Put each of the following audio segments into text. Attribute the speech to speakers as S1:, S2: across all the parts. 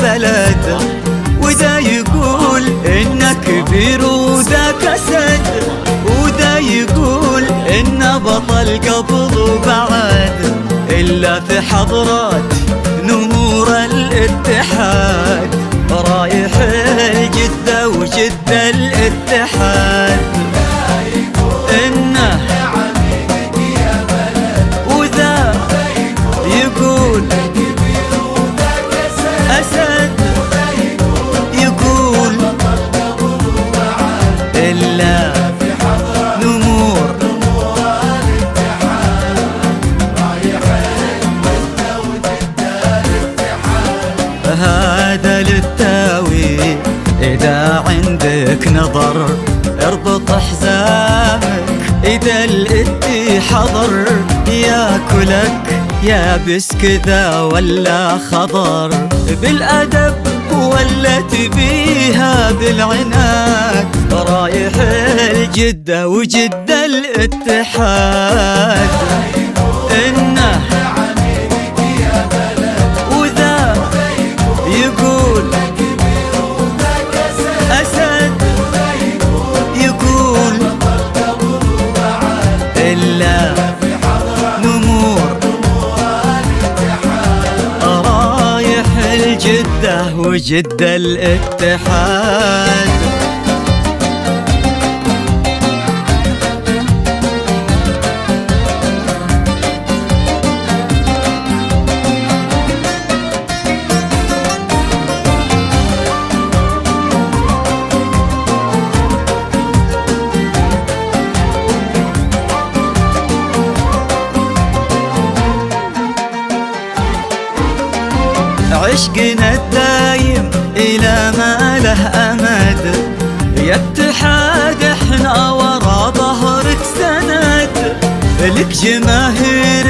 S1: بلد، وذا يقول إنه كبير وذاك أسد، وذا يقول إنه بطل قبل وبعد، إلا في حضرات نمور الاتحاد رايح الجدة وجدة الاتحاد. إنه وذا يقول أسد، يقول إلا نمور هذا للتاوي. إذا عندك نظر اربط حزامك، إذا الإتي حضر ياكلك يابس كذا ولا خضر، بالأدب ولا تبيها بالعناد، رايح الجدة وجدة الاتحاد. إنه وذا يقول أسد، يقول إلا نمور رايح الجدة وجدة الاتحاد. عشقنا الدايم إلى ما له أمد، يا اتحاد احنا ورا ظهرك سند، لك جماهير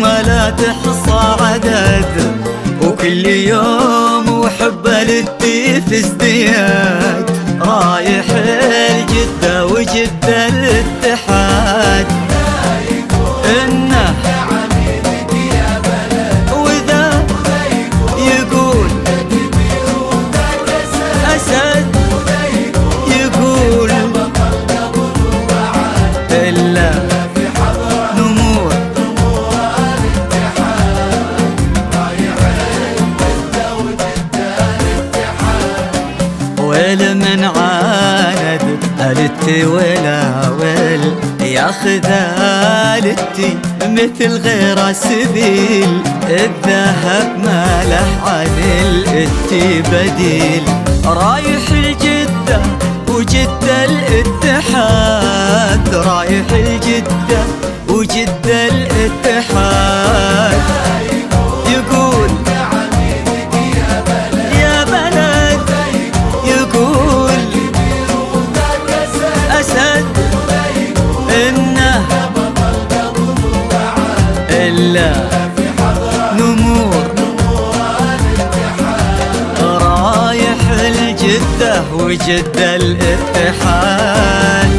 S1: ولا تحصى عدد، وكل يوم وحبه للتي في ازدياد، رايح الجدة وجدة الاتحاد. إنه أسد، يقول إلا نمور والمن عاند التي ولا ويل، ياخذ التي مثل غير سبيل، الذهب ما له عن التي بديل، رايح الجدة وجدة الاتحاد، رايح الجدة وجدة الاتحاد. يقول يا بلد، يقول أسد، إنه إلا نمور رايح الجدة وجدة الاتحاد.